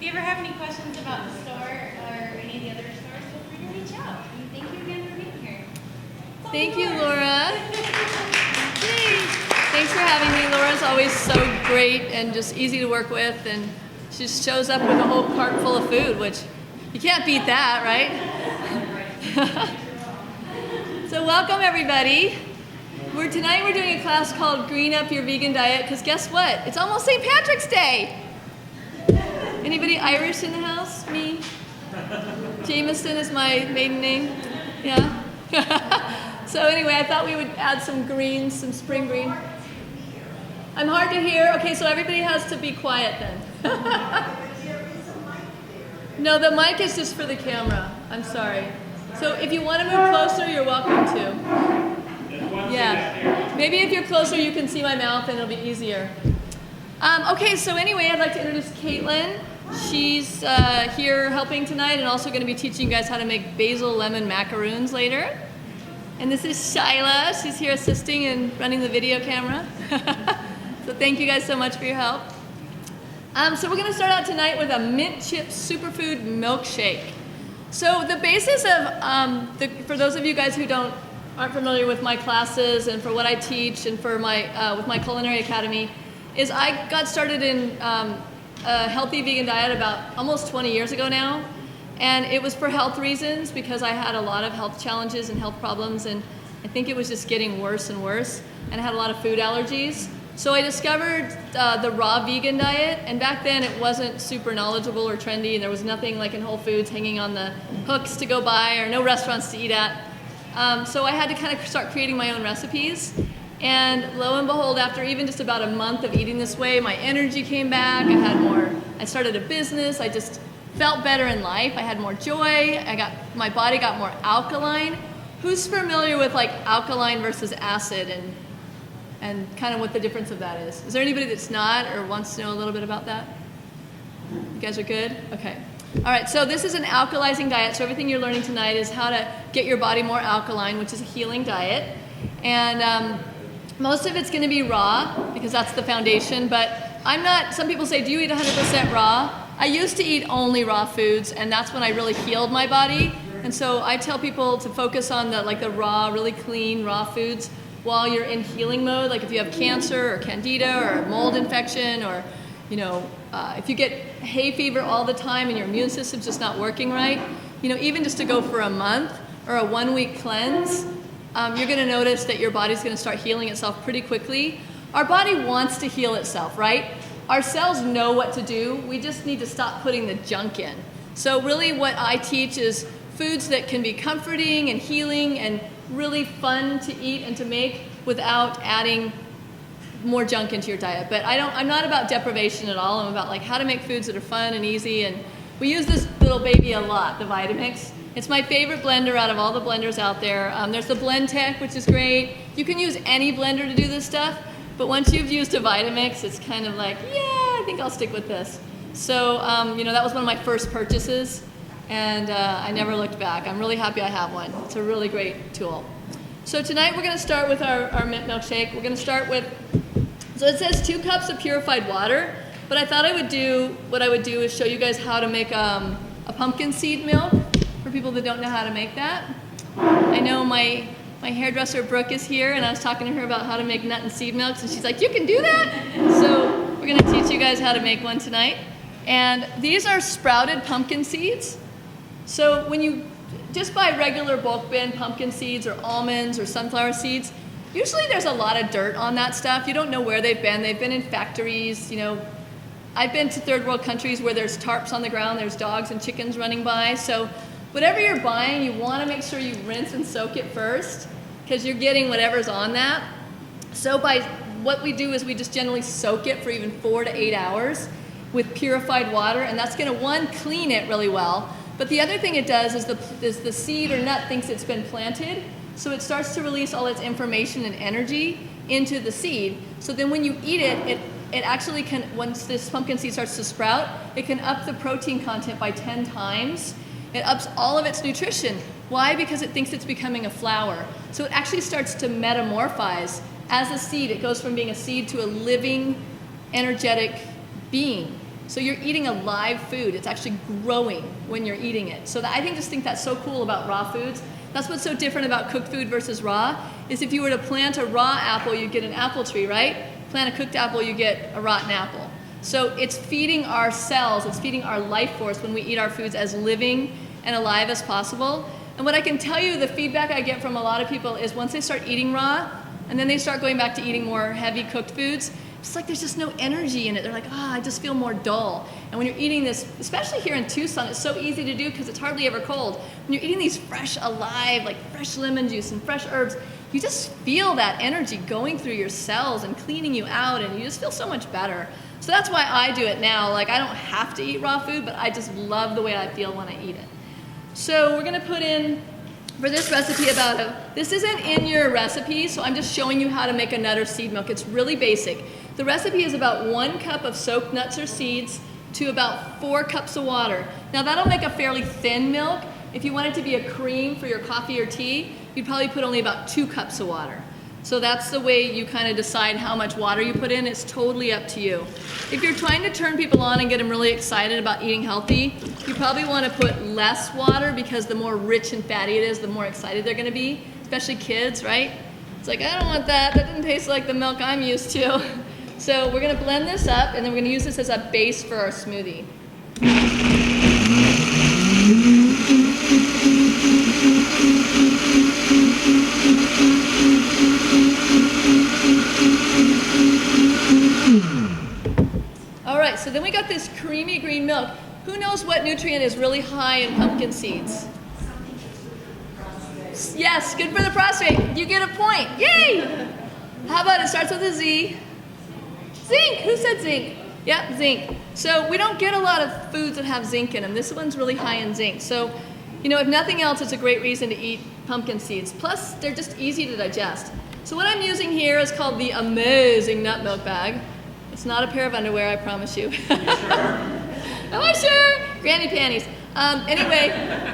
you ever have any questions about the store or any of the other stores, feel free to reach out. And thank you again for being here. Thank you, Laura. Thanks for having me. Laura's always so great and just easy to work with, and she just shows up with a whole cart full of food, which you can't beat that, right? So welcome, everybody. Tonight we're doing a class called Green Up Your Vegan Diet, because guess what? It's almost St. Patrick's Day. Anybody Irish in the house? Me? Jameson is my maiden name. Yeah? So anyway, I thought we would add some greens, some spring green. I'm hard to hear. Okay, so everybody has to be quiet then. No, the mic is just for the camera. I'm sorry. So if you want to move closer, you're welcome to. Yeah. Maybe if you're closer, you can see my mouth and it'll be easier. Okay, so anyway, I'd like to introduce Caitlin. She's here helping tonight and also going to be teaching you guys how to make basil lemon macaroons later. And this is Shyla. She's here assisting and running the video camera. So thank you guys so much for your help. So we're going to start out tonight with a Mint Chip Superfood Milkshake. So the basis of, for those of you guys who aren't familiar with my classes and for what I teach and for with my culinary academy, is I got started in a healthy vegan diet about almost 20 years ago now. And it was for health reasons because I had a lot of health challenges and health problems, and I think it was just getting worse and worse, and I had a lot of food allergies. So I discovered the raw vegan diet, and back then it wasn't super knowledgeable or trendy, and there was nothing like in Whole Foods hanging on the hooks to go buy or no restaurants to eat at. So I had to kind of start creating my own recipes. And lo and behold, after even just about a month of eating this way, my energy came back. I started a business. I just felt better in life. I had more joy. My body got more alkaline. Who's familiar with like alkaline versus acid and kind of what the difference of that is? Is there anybody that's not or wants to know a little bit about that? You guys are good? Okay. All right, so this is an alkalizing diet. So everything you're learning tonight is how to get your body more alkaline, which is a healing diet. And most of it's going to be raw because that's the foundation, but some people say, do you eat 100% raw? I used to eat only raw foods, and that's when I really healed my body. And so I tell people to focus on the raw, really clean raw foods while you're in healing mode. Like if you have cancer or candida or a mold infection, or if you get hay fever all the time and your immune system's just not working right, even just to go for a month or a 1-week cleanse, you're going to notice that your body's going to start healing itself pretty quickly. Our body wants to heal itself, right? Our cells know what to do. We just need to stop putting the junk in. So really what I teach is foods that can be comforting and healing and really fun to eat and to make without adding more junk into your diet. But I'm not about deprivation at all. I'm about like how to make foods that are fun and easy. And we use this little baby a lot, the Vitamix. It's my favorite blender out of all the blenders out there. There's the BlendTech, which is great. You can use any blender to do this stuff. But once you've used a Vitamix, it's kind of like, yeah, I think I'll stick with this. So, that was one of my first purchases, and I never looked back. I'm really happy I have one. It's a really great tool. So tonight we're going to start with our mint milkshake. We're going to start with, so it says 2 cups of purified water, but I thought what I would do is show you guys how to make a pumpkin seed milk for people that don't know how to make that. I know my hairdresser Brooke is here, and I was talking to her about how to make nut and seed milks, and she's like, you can do that? So we're going to teach you guys how to make one tonight. And these are sprouted pumpkin seeds. So when you just buy regular bulk bin pumpkin seeds or almonds or sunflower seeds, usually there's a lot of dirt on that stuff. You don't know where they've been. They've been in factories. I've been to third world countries where there's tarps on the ground, there's dogs and chickens running by. So whatever you're buying, you want to make sure you rinse and soak it first because you're getting whatever's on that. So what we do is we just generally soak it for even 4 to 8 hours with purified water, and that's going to, one, clean it really well, but the other thing it does is the seed or nut thinks it's been planted, so it starts to release all its information and energy into the seed. So then when you eat it, it actually can, once this pumpkin seed starts to sprout, it can up the protein content by 10 times. It ups all of its nutrition. Why? Because it thinks it's becoming a flower. So it actually starts to metamorphose as a seed. It goes from being a seed to a living, energetic being. So you're eating a live food. It's actually growing when you're eating it. So I think that's so cool about raw foods. That's what's so different about cooked food versus raw, is if you were to plant a raw apple, you get an apple tree, right? Plant a cooked apple, you get a rotten apple. So it's feeding our cells, it's feeding our life force when we eat our foods as living and alive as possible. And what I can tell you, the feedback I get from a lot of people is once they start eating raw, and then they start going back to eating more heavy cooked foods, it's like there's just no energy in it. They're like, I just feel more dull. And when you're eating this, especially here in Tucson, it's so easy to do because it's hardly ever cold. When you're eating these fresh, alive, like fresh lemon juice and fresh herbs, you just feel that energy going through your cells and cleaning you out, and you just feel so much better. So that's why I do it now. Like, I don't have to eat raw food, but I just love the way I feel when I eat it. So we're gonna put in, for this recipe, this isn't in your recipe, so I'm just showing you how to make a nut or seed milk. It's really basic. The recipe is about 1 cup of soaked nuts or seeds to about 4 cups of water. Now that'll make a fairly thin milk. If you want it to be a cream for your coffee or tea, you'd probably put only about 2 cups of water. So that's the way you kind of decide how much water you put in. It's totally up to you. If you're trying to turn people on and get them really excited about eating healthy, you probably want to put less water, because the more rich and fatty it is, the more excited they're going to be, especially kids, right? It's like, I don't want that. That doesn't taste like the milk I'm used to. So we're going to blend this up, and then we're going to use this as a base for our smoothie. All right, so then we got this creamy green milk. Who knows what nutrient is really high in pumpkin seeds? Yes, good for the prostate. You get a point. Yay! How about it starts with a Z? Zinc. Who said zinc? Yep, zinc. So we don't get a lot of foods that have zinc in them. This one's really high in zinc. So, you know, if nothing else, it's a great reason to eat pumpkin seeds. Plus, they're just easy to digest. So what I'm using here is called the Amazing Nut Milk Bag. It's not a pair of underwear, I promise you. Am I sure? Granny panties. Anyway,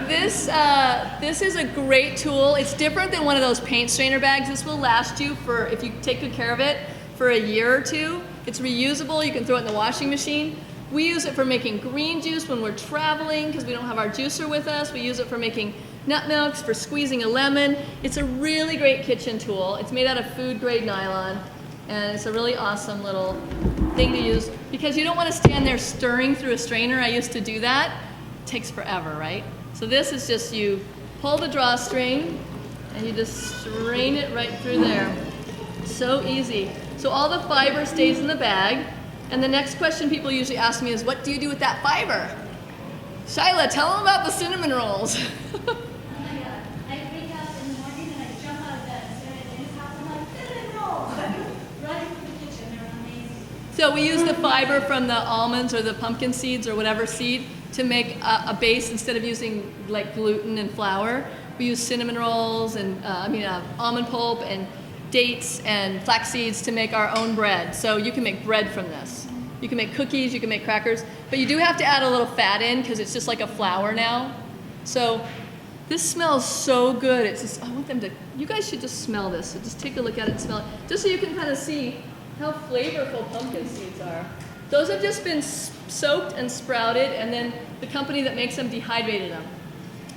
this is a great tool. It's different than one of those paint strainer bags. This will last you for, if you take good care of it, for a year or two. It's reusable. You can throw it in the washing machine. We use it for making green juice when we're traveling because we don't have our juicer with us. We use it for making nut milks, for squeezing a lemon. It's a really great kitchen tool. It's made out of food-grade nylon, and it's a really awesome little thing to use because you don't want to stand there stirring through a strainer. I used to do that. It takes forever, right? So this is just, you pull the drawstring and you just strain it right through there. So easy. So all the fiber stays in the bag. And the next question people usually ask me is, what do you do with that fiber? Shyla, tell them about the cinnamon rolls. Oh my God. I wake up in the morning and I jump out of bed. And in his house, I'm like, cinnamon rolls! Running to the kitchen. They're amazing. So we use the fiber from the almonds or the pumpkin seeds or whatever seed to make a base instead of using like gluten and flour. We use cinnamon rolls and almond pulp and dates and flax seeds to make our own bread. So you can make bread from this. You can make cookies, you can make crackers, but you do have to add a little fat in because it's just like a flour now. So this smells so good. It's just, I want them to, you guys should just smell this. So just take a look at it and smell it, just so you can kind of see how flavorful pumpkin seeds are. Those have just been soaked and sprouted, and then the company that makes them dehydrated them.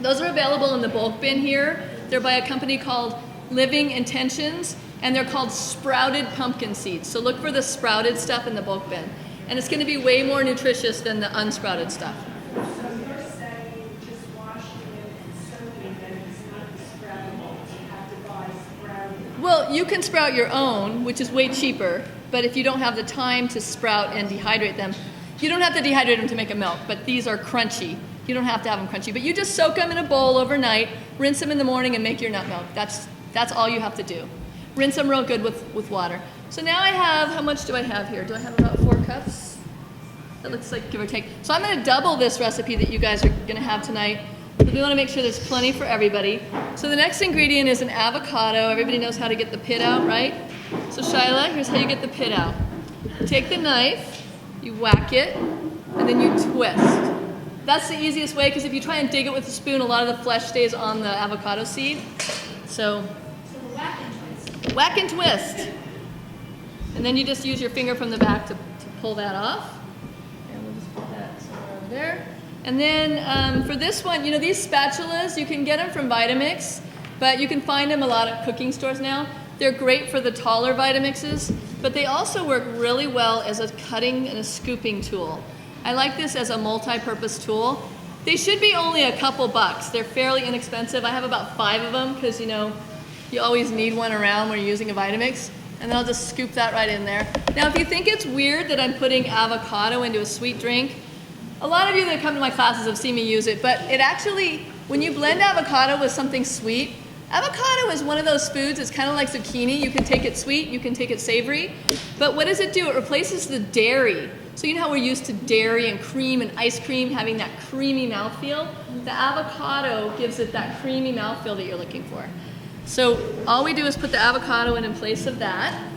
Those are available in the bulk bin here. They're by a company called Living Intentions, and they're called sprouted pumpkin seeds. So look for the sprouted stuff in the bulk bin. And it's going to be way more nutritious than the unsprouted stuff. So you're saying just washing it and soaking it is not sproutable. You have to buy sprouted. Well, you can sprout your own, which is way cheaper, but if you don't have the time to sprout and dehydrate them, you don't have to dehydrate them to make a milk, but these are crunchy. You don't have to have them crunchy, but you just soak them in a bowl overnight, rinse them in the morning, and make your nut milk. That's all you have to do. Rinse them real good with water. So now I have, how much do I have here? Do I have about 4 cups? That looks like give or take. So I'm going to double this recipe that you guys are going to have tonight. Because we want to make sure there's plenty for everybody. So the next ingredient is an avocado. Everybody knows how to get the pit out, right? So Shyla, here's how you get the pit out. Take the knife, you whack it, and then you twist. That's the easiest way because if you try and dig it with a spoon, a lot of the flesh stays on the avocado seed. So whack and twist. Whack and twist. And then you just use your finger from the back to pull that off. And we'll just over there. And then for this one, you know, these spatulas, you can get them from Vitamix, but you can find them a lot at cooking stores now. They're great for the taller Vitamixes, but they also work really well as a cutting and a scooping tool. I like this as a multi-purpose tool. They should be only a couple bucks. They're fairly inexpensive. I have about 5 of them because, you know, you always need one around when you're using a Vitamix. And then I'll just scoop that right in there. Now, if you think it's weird that I'm putting avocado into a sweet drink, a lot of you that come to my classes have seen me use it, but it actually, when you blend avocado with something sweet, avocado is one of those foods, it's kind of like zucchini. You can take it sweet, you can take it savory, but what does it do? It replaces the dairy. So you know how we're used to dairy and cream and ice cream having that creamy mouthfeel? The avocado gives it that creamy mouthfeel that you're looking for. So all we do is put the avocado in place of that.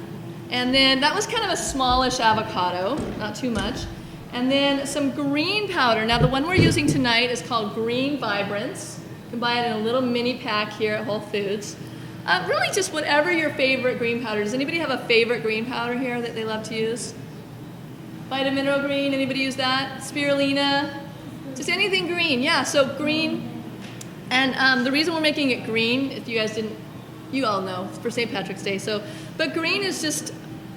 And then that was kind of a smallish avocado, not too much. And then some green powder. Now the one we're using tonight is called Green Vibrance. You can buy it in a little mini pack here at Whole Foods. Really just whatever your favorite green powder. Does anybody have a favorite green powder here that they love to use? Vitamineral green, anybody use that? Spirulina, just anything green, yeah, so green. And the reason we're making it green, if you guys didn't, you all know, it's for St. Patrick's Day, so, but green is just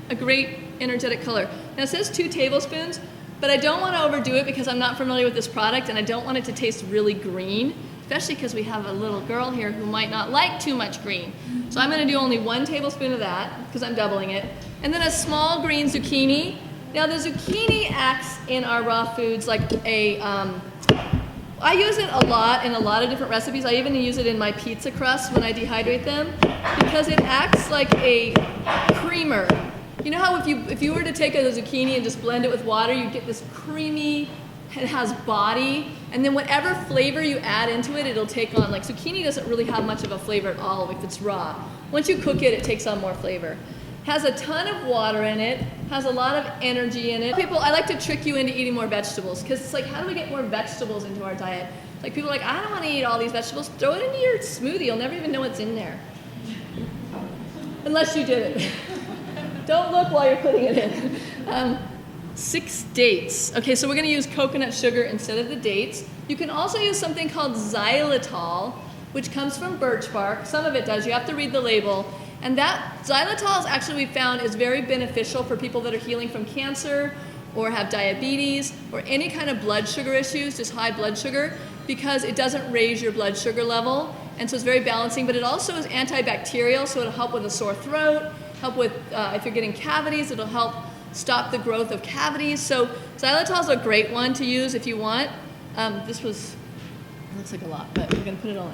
a great energetic color. Now it says 2 tablespoons, but I don't want to overdo it because I'm not familiar with this product and I don't want it to taste really green, especially because we have a little girl here who might not like too much green. So I'm going to do only 1 tablespoon of that because I'm doubling it. And then a small green zucchini. Now the zucchini acts in our raw foods like a, I use it a lot in a lot of different recipes. I even use it in my pizza crusts when I dehydrate them because it acts like a creamer. You know how if you were to take a zucchini and just blend it with water, you get this creamy, it has body, and then whatever flavor you add into it, it'll take on. Like zucchini doesn't really have much of a flavor at all if it's raw. Once you cook it, it takes on more flavor. Has a ton of water in it, has a lot of energy in it. People, I like to trick you into eating more vegetables because it's like, how do we get more vegetables into our diet? Like people are like, I don't want to eat all these vegetables. Throw it into your smoothie. You'll never even know what's in there. Unless you did it. Don't look while you're putting it in. 6 dates. Okay, so we're going to use coconut sugar instead of the dates. You can also use something called xylitol, which comes from birch bark. Some of it does. You have to read the label. And that xylitol is actually, we found, is very beneficial for people that are healing from cancer or have diabetes or any kind of blood sugar issues, just high blood sugar, because it doesn't raise your blood sugar level. And so it's very balancing, but it also is antibacterial, so it'll help with a sore throat, help with, if you're getting cavities, it'll help stop the growth of cavities. So xylitol is a great one to use if you want. This looks like a lot, but we're gonna put it all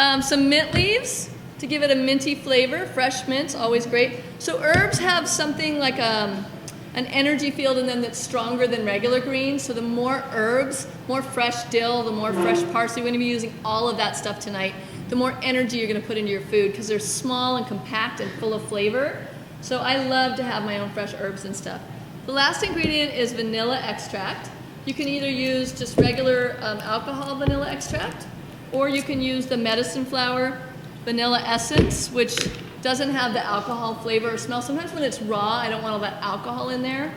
in. Some mint leaves to give it a minty flavor. Fresh mint's always great. So herbs have something like an energy field in them that's stronger than regular greens. So the more herbs, more fresh dill, the more fresh parsley, we're gonna be using all of that stuff tonight, the more energy you're gonna put into your food because they're small and compact and full of flavor. So I love to have my own fresh herbs and stuff. The last ingredient is vanilla extract. You can either use just regular alcohol vanilla extract, or you can use the medicine flower vanilla essence, which doesn't have the alcohol flavor or smell. Sometimes when it's raw, I don't want all that alcohol in there.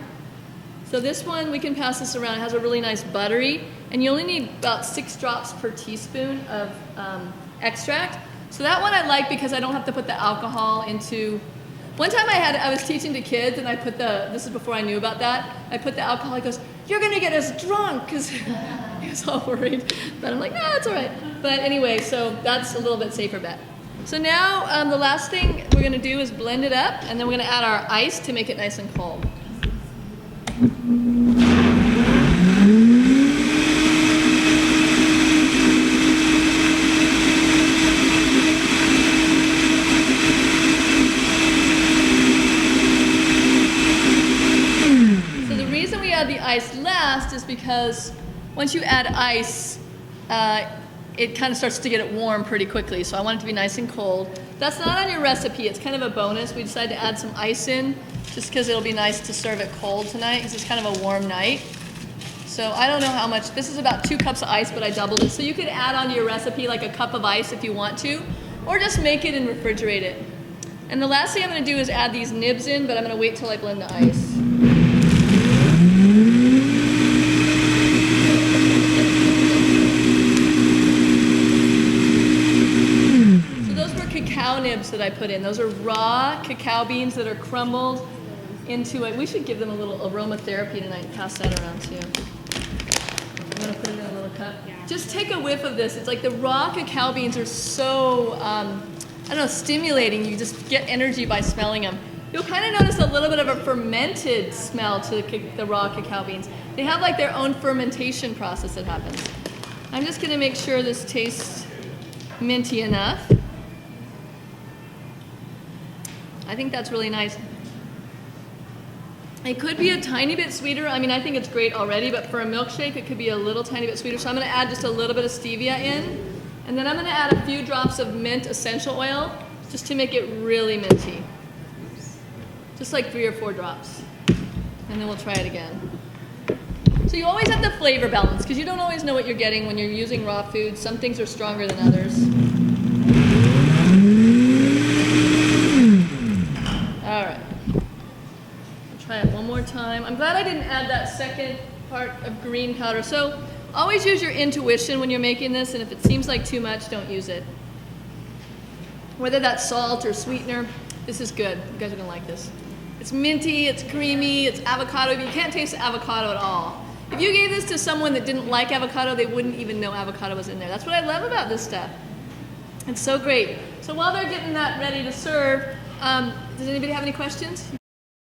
So this one, we can pass this around. It has a really nice buttery, and you only need about 6 drops per teaspoon of extract. So that one I like because I don't have to put the alcohol into. One time I was teaching to kids, and I put this is before I knew about that, I put the alcohol, he goes, "You're gonna get us drunk," because he was all worried. But I'm like, no, it's all right. But anyway, so that's a little bit safer bet. So now the last thing we're gonna do is blend it up, and then we're gonna add our ice to make it nice and cold. The ice last is because once you add ice, it kind of starts to get it warm pretty quickly. So I want it to be nice and cold. That's not on your recipe. It's kind of a bonus. We decided to add some ice in just because it'll be nice to serve it cold tonight because it's kind of a warm night. So I don't know how much. This is about 2 cups of ice, but I doubled it. So you could add onto your recipe like a cup of ice if you want to, or just make it and refrigerate it. And the last thing I'm going to do is add these nibs in, but I'm going to wait till I blend the ice. that I put in. Those are raw cacao beans that are crumbled into it. We should give them a little aromatherapy tonight and pass that around too. I'm gonna put it in a little cup. Just take a whiff of this. It's like the raw cacao beans are so, I don't know, stimulating. You just get energy by smelling them. You'll kind of notice a little bit of a fermented smell to the raw cacao beans. They have like their own fermentation process that happens. I'm just gonna make sure this tastes minty enough. I think that's really nice. It could be a tiny bit sweeter. I mean, I think it's great already, but for a milkshake, it could be a little tiny bit sweeter. So I'm gonna add just a little bit of stevia in, and then I'm gonna add a few drops of mint essential oil just to make it really minty. Just like 3 or 4 drops. And then we'll try it again. So you always have to flavor balance, because you don't always know what you're getting when you're using raw food. Some things are stronger than others. All right. Try it one more time. I'm glad I didn't add that second part of green powder. So always use your intuition when you're making this, and if it seems like too much, don't use it. Whether that's salt or sweetener, this is good. You guys are gonna like this. It's minty, it's creamy, it's avocado. You can't taste the avocado at all. If you gave this to someone that didn't like avocado, they wouldn't even know avocado was in there. That's what I love about this stuff. It's so great. So while they're getting that ready to serve, does anybody have any questions?